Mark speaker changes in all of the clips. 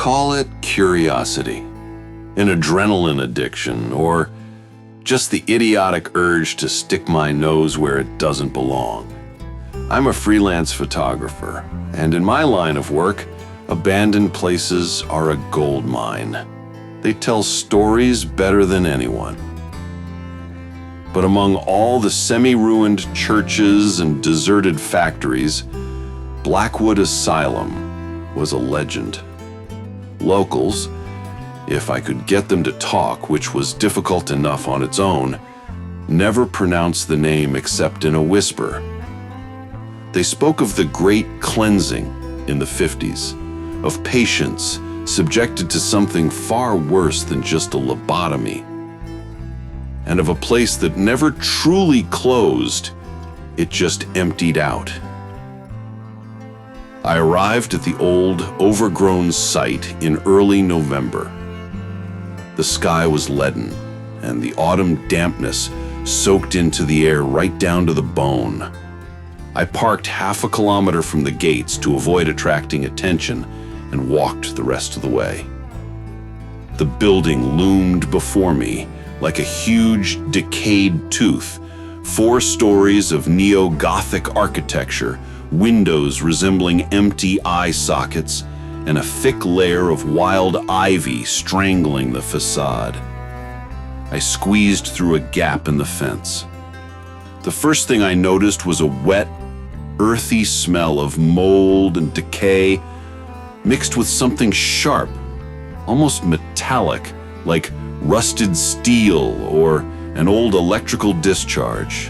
Speaker 1: Call it curiosity, an adrenaline addiction, or just the idiotic urge to stick my nose where it doesn't belong. I'm a freelance photographer, and in my line of work, abandoned places are a gold mine. They tell stories better than anyone. But among all the semi-ruined churches and deserted factories, Blackwood Asylum was a legend. Locals, if I could get them to talk, which was difficult enough on its own, never pronounced the name except in a whisper. They spoke of the Great Cleansing in the 50s, of patients subjected to something far worse than just a lobotomy, and of a place that never truly closed, it just emptied out. I arrived at the old, overgrown site in early November. The sky was leaden, and the autumn dampness soaked into the air right down to the bone. I parked half a kilometer from the gates to avoid attracting attention and walked the rest of the way. The building loomed before me like a huge, decayed tooth, 4 stories of neo-Gothic architecture, windows resembling empty eye sockets, and a thick layer of wild ivy strangling the facade. I squeezed through a gap in the fence. The first thing I noticed was a wet, earthy smell of mold and decay, mixed with something sharp, almost metallic, like rusted steel or an old electrical discharge.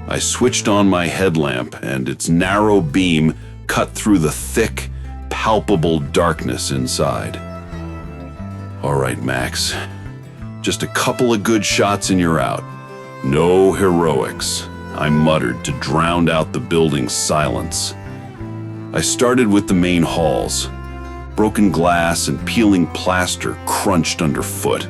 Speaker 1: I switched on my headlamp, and its narrow beam cut through the thick, palpable darkness inside. All right, Max. Just a couple of good shots and you're out. No heroics, I muttered to drown out the building's silence. I started with the main halls. Broken glass and peeling plaster crunched underfoot.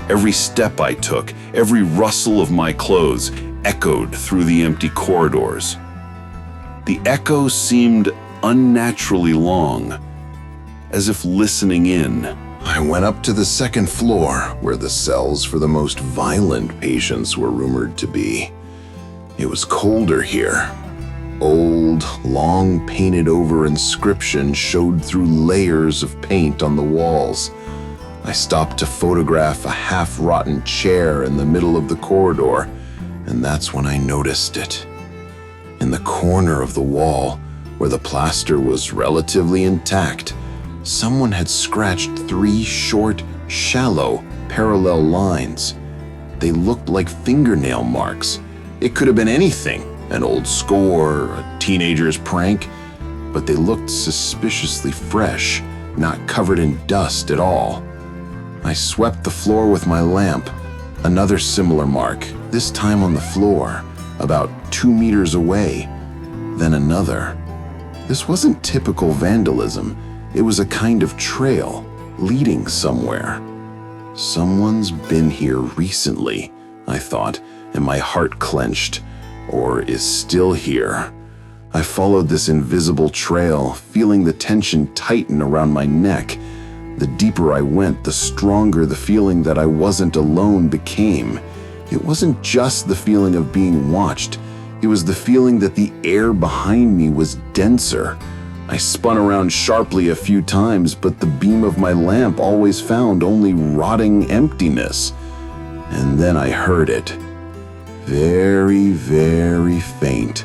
Speaker 1: Every step I took, every rustle of my clothes echoed through the empty corridors. The echo seemed unnaturally long, as if listening in.
Speaker 2: I went up to the 2nd floor, where the cells for the most violent patients were rumored to be. It was colder here. Old, long painted over inscriptions showed through layers of paint on the walls. I stopped to photograph a half-rotten chair in the middle of the corridor, and that's when I noticed it. In the corner of the wall, where the plaster was relatively intact, someone had scratched 3 short, shallow, parallel lines. They looked like fingernail marks. It could have been anything, an old score, a teenager's prank, but they looked suspiciously fresh, not covered in dust at all. I swept the floor with my lamp. Another similar mark, this time on the floor, about 2 meters away. Then another. This wasn't typical vandalism. It was a kind of trail, leading somewhere. Someone's been here recently, I thought, and my heart clenched. Or is still here. I followed this invisible trail, feeling the tension tighten around my neck. The deeper I went, the stronger the feeling that I wasn't alone became. It wasn't just the feeling of being watched. It was the feeling that the air behind me was denser. I spun around sharply a few times, but the beam of my lamp always found only rotting emptiness. And then I heard it. Very, very faint.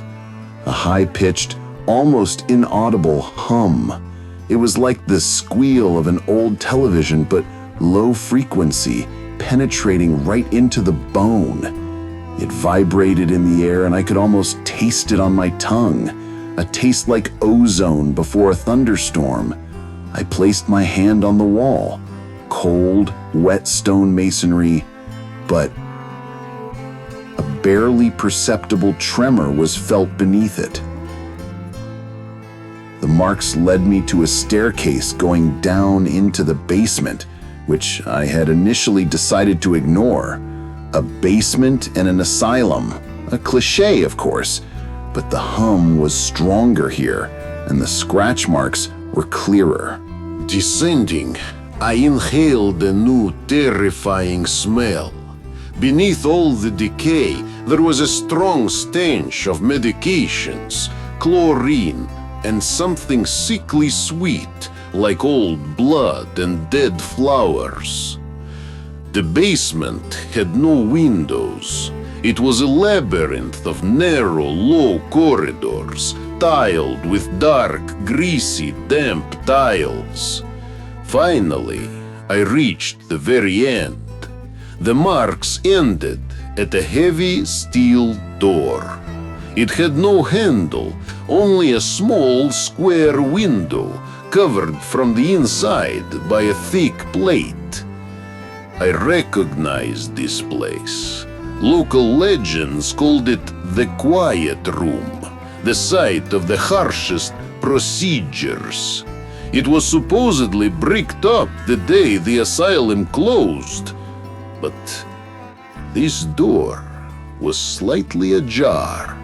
Speaker 2: A high-pitched, almost inaudible hum. It was like the squeal of an old television, but low frequency, penetrating right into the bone. It vibrated in the air, and I could almost taste it on my tongue. A taste like ozone before a thunderstorm. I placed my hand on the wall. Cold, wet stone masonry, but a barely perceptible tremor was felt beneath it. The marks led me to a staircase going down into the basement, which I had initially decided to ignore. A basement and an asylum. A cliché, of course, but the hum was stronger here, and the scratch marks were clearer.
Speaker 3: Descending, I inhaled a new terrifying smell. Beneath all the decay, there was a strong stench of medications, chlorine, and something sickly sweet, like old blood and dead flowers. The basement had no windows. It was a labyrinth of narrow, low corridors, tiled with dark, greasy, damp tiles. Finally, I reached the very end. The marks ended at a heavy steel door. It had no handle, only a small square window covered from the inside by a thick plate. I recognized this place. Local legends called it the Quiet Room, the site of the harshest procedures. It was supposedly bricked up the day the asylum closed, but this door was slightly ajar.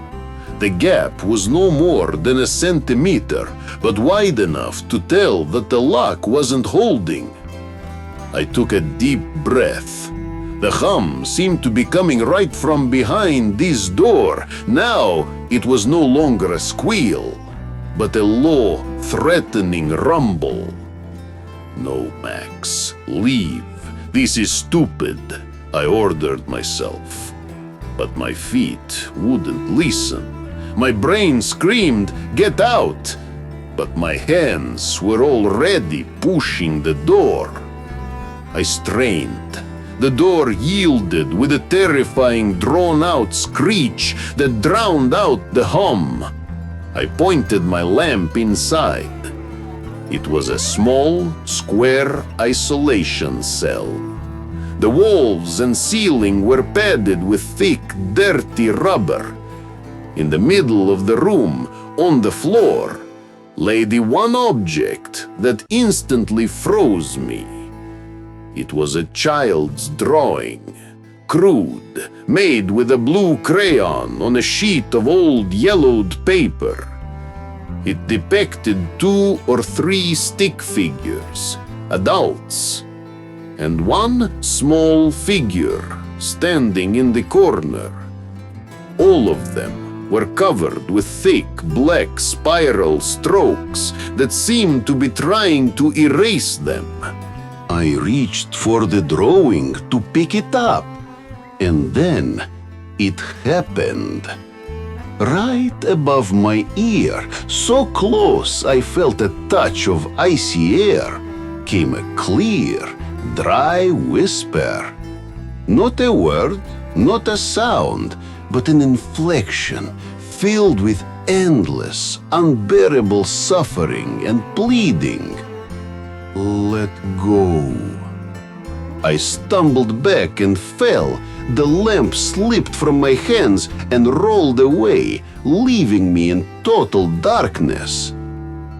Speaker 3: The gap was no more than a centimeter, but wide enough to tell that the lock wasn't holding. I took a deep breath. The hum seemed to be coming right from behind this door. Now it was no longer a squeal, but a low, threatening rumble. No, Max, leave. This is stupid, I ordered myself. But my feet wouldn't listen. My brain screamed, "Get out!" But my hands were already pushing the door. I strained. The door yielded with a terrifying, drawn-out screech that drowned out the hum. I pointed my lamp inside. It was a small, square isolation cell. The walls and ceiling were padded with thick, dirty rubber. In the middle of the room, on the floor, lay the one object that instantly froze me. It was a child's drawing, crude, made with a blue crayon on a sheet of old yellowed paper. It depicted 2 or 3 stick figures, adults, and one small figure standing in the corner. All of them were covered with thick black spiral strokes that seemed to be trying to erase them. I reached for the drawing to pick it up, and then it happened. Right above my ear, so close I felt a touch of icy air, came a clear, dry whisper. Not a word, not a sound, but an inflection filled with endless, unbearable suffering and pleading. Let go. I stumbled back and fell. The lamp slipped from my hands and rolled away, leaving me in total darkness.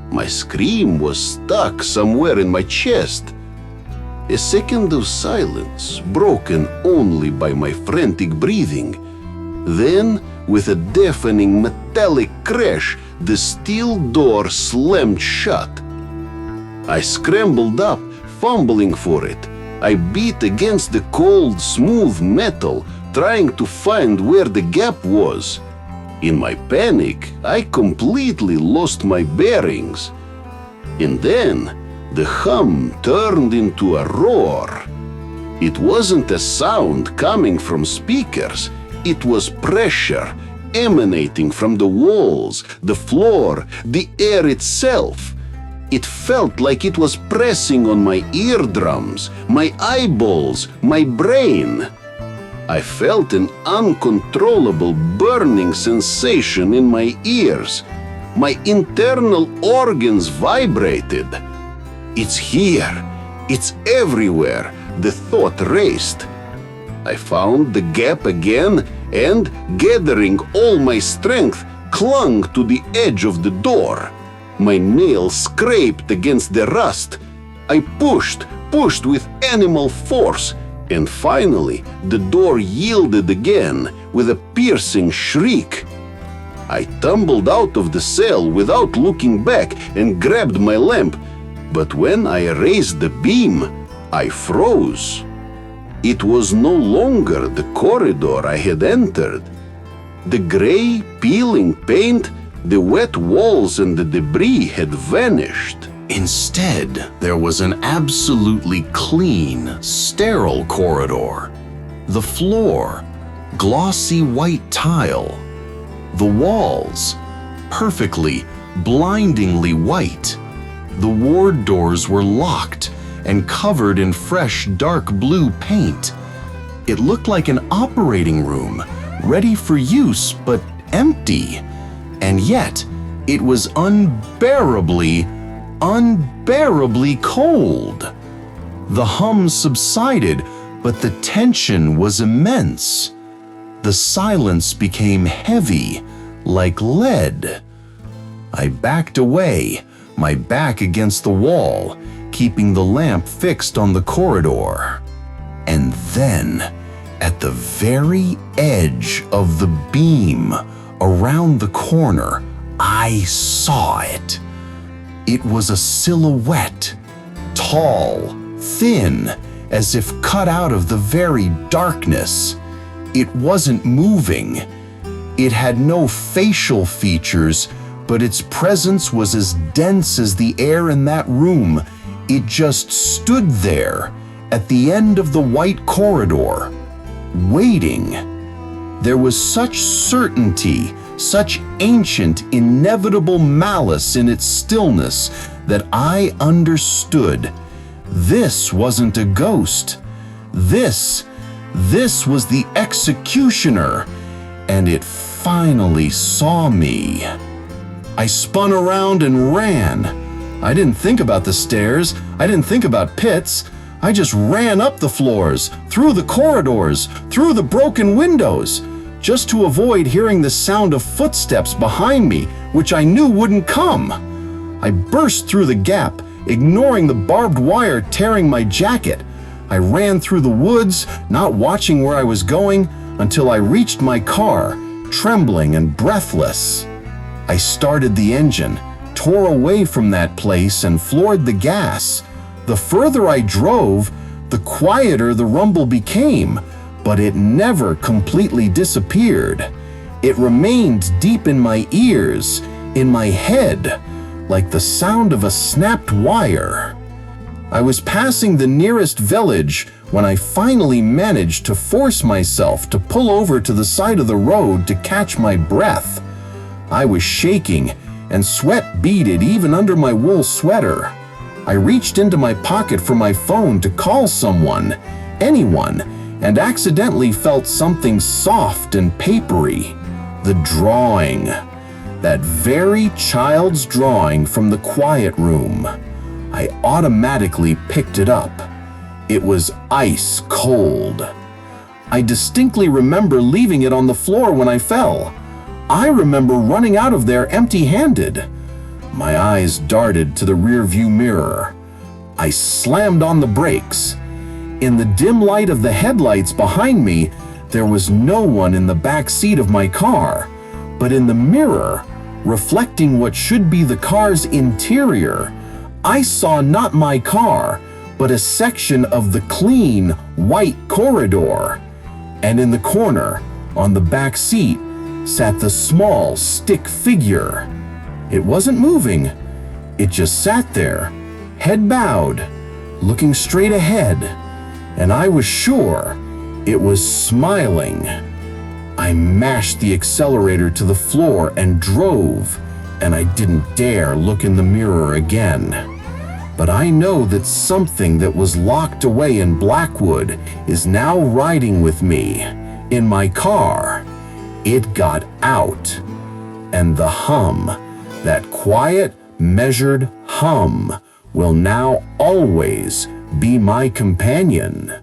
Speaker 3: My scream was stuck somewhere in my chest. A second of silence, broken only by my frantic breathing. Then, with a deafening metallic crash, the steel door slammed shut. I scrambled up, fumbling for it. I beat against the cold, smooth metal, trying to find where the gap was. In my panic, I completely lost my bearings. And then, the hum turned into a roar. It wasn't a sound coming from speakers. It was pressure emanating from the walls, the floor, the air itself. It felt like it was pressing on my eardrums, my eyeballs, my brain. I felt an uncontrollable burning sensation in my ears. My internal organs vibrated. It's here. It's everywhere, the thought raced. I found the gap again and, gathering all my strength, clung to the edge of the door. My nails scraped against the rust. I pushed with animal force, and finally the door yielded again with a piercing shriek. I tumbled out of the cell without looking back and grabbed my lamp, But when I raised the beam, I froze. It was no longer the corridor I had entered. The gray, peeling paint, the wet walls, and the debris had vanished.
Speaker 1: Instead, there was an absolutely clean, sterile corridor. The floor, glossy white tile. The walls, perfectly, blindingly white. The ward doors were locked and covered in fresh dark blue paint. It looked like an operating room, ready for use but empty. And yet, it was unbearably cold. The hum subsided, but the tension was immense. The silence became heavy, like lead. I backed away, my back against the wall, keeping the lamp fixed on the corridor. And then, at the very edge of the beam, around the corner, I saw it. It was a silhouette, tall, thin, as if cut out of the very darkness. It wasn't moving. It had no facial features, but its presence was as dense as the air in that room. It just stood there, at the end of the white corridor, waiting. There was such certainty, such ancient, inevitable malice in its stillness that I understood. This wasn't a ghost. This was the executioner, and it finally saw me. I spun around and ran. I didn't think about the stairs. I didn't think about pits. I just ran up the floors, through the corridors, through the broken windows, just to avoid hearing the sound of footsteps behind me, which I knew wouldn't come. I burst through the gap, ignoring the barbed wire tearing my jacket. I ran through the woods, not watching where I was going, until I reached my car, trembling and breathless. I started the engine, tore away from that place, and floored the gas. The further I drove, the quieter the rumble became, but it never completely disappeared. It remained deep in my ears, in my head, like the sound of a snapped wire. I was passing the nearest village when I finally managed to force myself to pull over to the side of the road to catch my breath. I was shaking, and sweat beaded even under my wool sweater. I reached into my pocket for my phone to call someone, anyone, and accidentally felt something soft and papery. The drawing. That very child's drawing from the quiet room. I automatically picked it up. It was ice cold. I distinctly remember leaving it on the floor when I fell. I remember running out of there empty-handed. My eyes darted to the rearview mirror. I slammed on the brakes. In the dim light of the headlights behind me, there was no one in the back seat of my car, but in the mirror, reflecting what should be the car's interior, I saw not my car, but a section of the clean, white corridor. And in the corner, on the back seat, sat the small, stick figure. It wasn't moving. It just sat there, head bowed, looking straight ahead, and I was sure it was smiling. I mashed the accelerator to the floor and drove, and I didn't dare look in the mirror again. But I know that something that was locked away in Blackwood is now riding with me, in my car. It got out, and the hum, that quiet, measured hum, will now always be my companion.